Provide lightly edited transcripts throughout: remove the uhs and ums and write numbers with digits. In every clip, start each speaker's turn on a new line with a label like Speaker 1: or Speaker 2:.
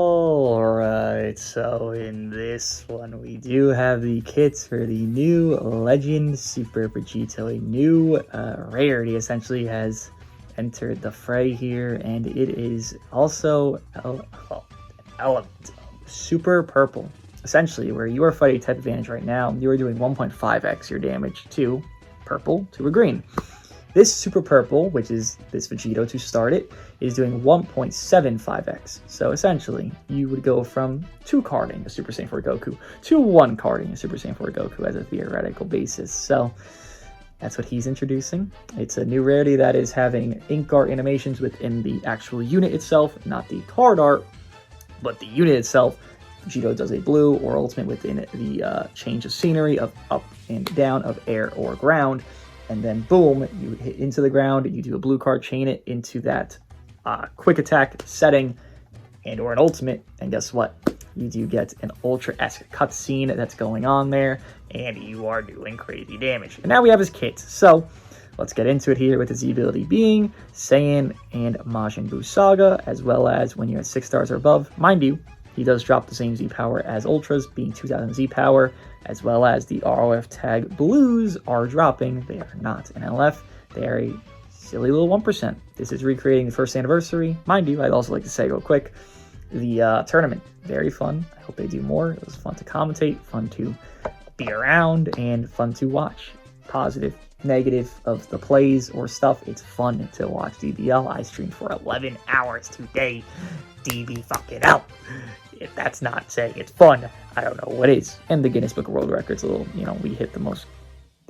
Speaker 1: Alright, so in this one we do have the kits for the new Legend Super Vegito. A new rarity essentially has entered the fray here, and it is also element super purple. Essentially, where you are fighting type advantage right now, you are doing 1.5x your damage to purple to a green. This super purple, which is this Vegito to start it, is doing 1.75x. So essentially, you would go from 2 carding a Super Saiyan 4 Goku to 1 carding a Super Saiyan 4 Goku as a theoretical basis. So that's what he's introducing. It's a new rarity that is having ink art animations within the actual unit itself, not the card art, but the unit itself. Vegito does a blue or ultimate within the change of scenery of up and down, of air or ground. And then boom, you hit into the ground, you do a blue card, chain it into that quick attack setting and or an ultimate, and guess what? You do get an Ultra-esque cutscene that's going on there, and you are doing crazy damage. And now we have his kit, so let's get into it here with his ability being Saiyan and Majin Buu Saga, as well as when you're at 6 stars or above. Mind you, he does drop the same Z power as Ultras, being 2000 Z power, as well as the ROF tag blues are dropping. They are not an LF. They are a silly little 1%. This is recreating the first anniversary. Mind you, I'd also like to say real quick, the tournament, very fun. I hope they do more. It was fun to commentate, fun to be around, and fun to watch. Positive, negative of the plays or stuff, it's fun to watch DBL. I streamed for 11 hours today. DB fucking out. If that's not saying it's fun, I don't know what is. And the Guinness Book of World Records, a little, we hit the most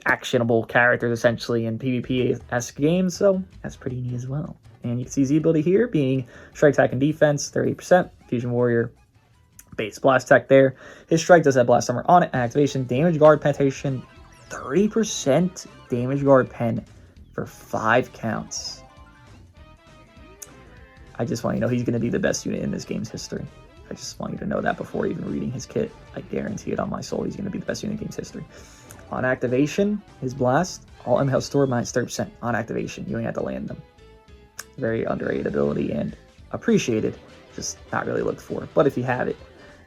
Speaker 1: actionable characters essentially in PvP-esque games, so that's pretty neat as well. And you can see Z ability here being strike, attack, and defense, 30%. Fusion Warrior, base blast tech there. His strike does have blast armor on it, and activation, damage guard penetration, 30% damage guard pen for 5 counts. I just want you to know he's going to be the best unit in this game's history. I just want you to know that before even reading his kit. I guarantee it on my soul, he's going to be the best unit in the game's history. On activation, his blast, all MHL stored minus 30% on activation. You ain't have to land them. Very underrated ability and appreciated, just not really looked for. But if you have it,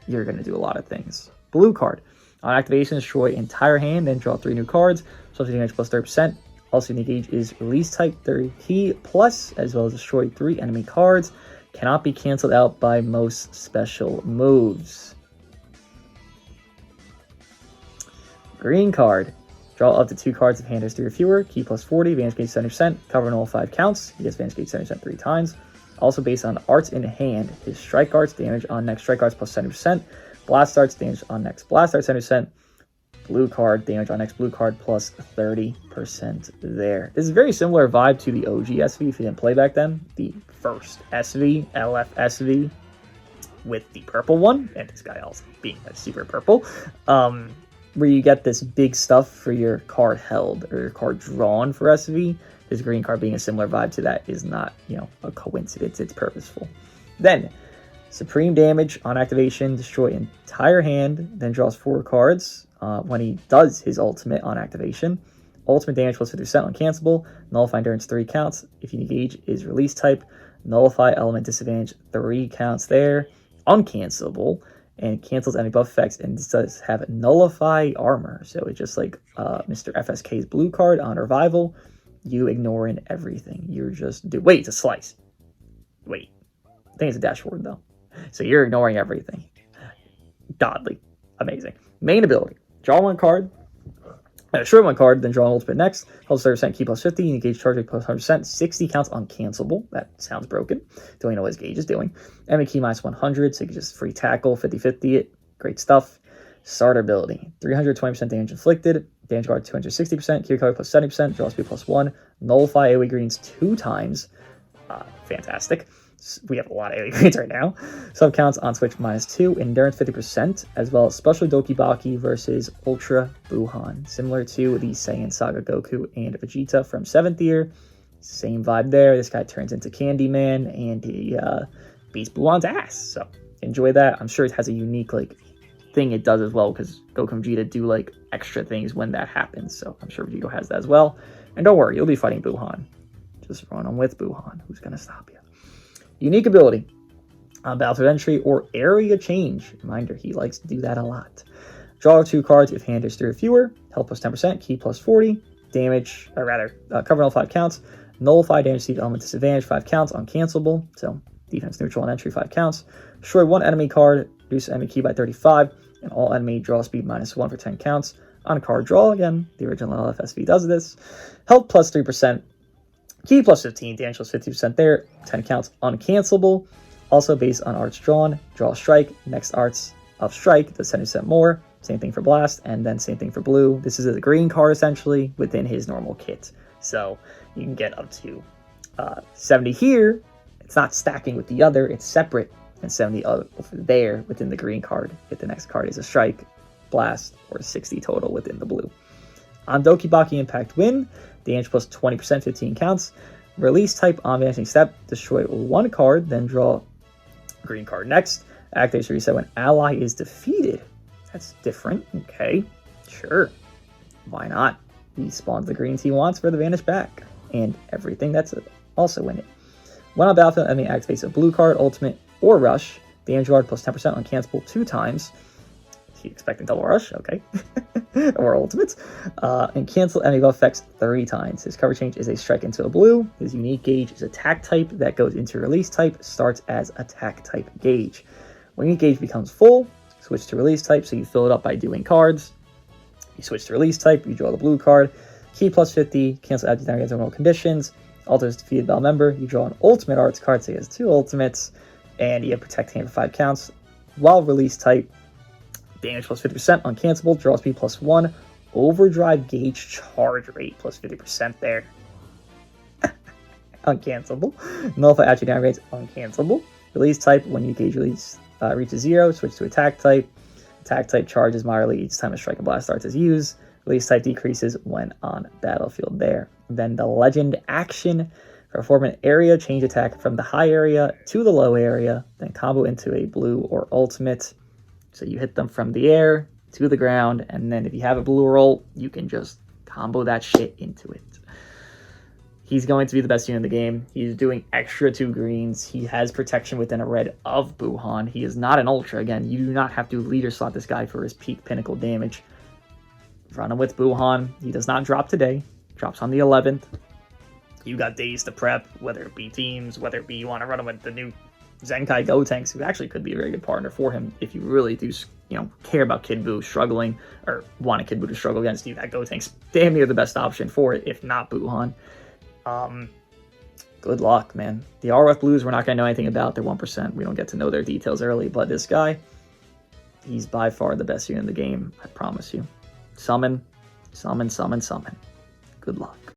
Speaker 1: you're going to do a lot of things. Blue card. On activation, destroy entire hand, then draw 3 new cards. So damage plus 30%. Also, the gauge is release type 30 key plus, as well as destroy 3 enemy cards. Cannot be canceled out by most special moves. Green card. Draw up to 2 cards of hand as 3 or fewer. Key plus 40. Advantage gauge 70%. Cover and all 5 counts. He gets advantage gauge 70% 3 times. Also based on arts in hand. His strike arts damage on next strike arts plus 70%. Blast arts damage on next blast arts 70%. Blue card damage on next blue card plus 30% there. This is a very similar vibe to the OG SV if you didn't play back then. The first SV, LF SV with the purple one, and this guy also being a super purple, where you get this big stuff for your card held or your card drawn for SV. This green card being a similar vibe to that is not, a coincidence. It's purposeful. Then, supreme damage on activation, destroy entire hand, then draws 4 cards. When he does his ultimate on activation, ultimate damage plus 50% uncancelable, nullify endurance 3 counts. If you engage is release type, nullify element disadvantage 3 counts there, uncancelable, and cancels any buff effects, and this does have nullify armor. So it's just like Mr. FSK's blue card on revival, you ignoring everything. You're just wait, it's a slice. Wait, I think it's a dashboard though. So you're ignoring everything. Godly, amazing. Main ability. Draw 1 card, destroy 1 card, then draw an ultimate next. Plus 30%, key plus 50, engage charge rate plus 100%, 60 counts uncancelable. That sounds broken. Don't even know what his gauge is doing. Enemy key minus 100, so you can just free tackle, 50-50 it. Great stuff. Starter ability, 320% damage inflicted, damage guard 260%, key recovery plus 70%, draw speed plus 1, nullify AoE greens 2 times. Fantastic. We have a lot of AoE greens right now. Sub counts on switch minus 2, endurance 50%, as well as special Doki Baki versus Ultra Buuhan. Similar to the Saiyan Saga Goku and Vegeta from 7th year. Same vibe there. This guy turns into Candyman and he beats Buuhan's ass. So enjoy that. I'm sure it has a unique thing it does as well, because Goku and Vegeta do extra things when that happens. So I'm sure Vegito has that as well. And don't worry, you'll be fighting Buuhan. Just run on with Buuhan. Who's going to stop you? Unique ability. Battlefield entry or area change. Reminder, he likes to do that a lot. Draw 2 cards if hand is 3 or fewer. Health plus 10%, key plus 40. Damage, or rather, cover null 5 counts. Nullify damage received element disadvantage 5 counts, uncancelable. So defense neutral and entry 5 counts. Destroy 1 enemy card, reduce enemy key by 35, and all enemy draw speed -1 for 10 counts. On card draw, again, the original LFSV does this. Health plus 3%, key plus 15, damage plus 50% there, 10 counts, uncancelable. Also based on arts drawn, draw a strike, next arts of strike does 10% more. Same thing for blast, and then same thing for blue. This is a green card essentially within his normal kit. So you can get up to 70 here. It's not stacking with the other, it's separate. And 70 over there within the green card. If the next card is a strike, blast, or 60 total within the blue. On Dokibaki Impact Win, damage plus 20%, 15 counts. Release type on vanishing step, destroy 1 card, then draw a green card next. Activates reset when ally is defeated. That's different. Okay, sure. Why not? He spawns the greens he wants for the vanish back. And everything that's also in it. When on battlefield, enemy activates a blue card, ultimate, or rush. Damage guard plus 10% uncancelable 2 times. Is he expecting double rush? Okay. Or ultimates. And cancel enemy buff effects 3 times. His cover change is a strike into a blue. His unique gauge is attack type that goes into release type, starts as attack type gauge. When your gauge becomes full, switch to release type, so you fill it up by doing cards. You switch to release type, you draw the blue card. Key plus 50, cancel add against normal conditions. Alters defeated battle member, you draw an ultimate arts card, so he has 2 ultimates. And you have protect hand for 5 counts. While release type, damage plus 50%, uncancelable, draw speed plus 1, overdrive gauge charge rate plus 50% there. Uncancelable. Nullify attribute downgrades, uncancelable. Release type, when you gauge release reaches 0, switch to attack type. Attack type charges moderately each time a strike and blast starts as used. Release type decreases when on battlefield there. Then the legend action. Perform an area change attack from the high area to the low area, then combo into a blue or ultimate. So you hit them from the air to the ground, and then if you have a blue or ult, you can just combo that shit into it. He's going to be the best unit in the game. He's doing extra 2 greens. He has protection within a red of Buhan. He is not an ultra. Again, you do not have to leader slot this guy for his peak pinnacle damage. Run him with Buhan. He does not drop today. Drops on the 11th. You got days to prep, whether it be teams, whether it be you want to run him with the new Zenkai Gotenks, who actually could be a very good partner for him if you really do, care about Kid Buu struggling, or want a Kid Buu to struggle against you. That Gotenk's damn near the best option for it, if not Buhan. Good luck, man. The RF Blues, we're not going to know anything about. They're 1%. We don't get to know their details early, but this guy, he's by far the best unit in the game, I promise you. Summon, summon, summon, summon. Good luck.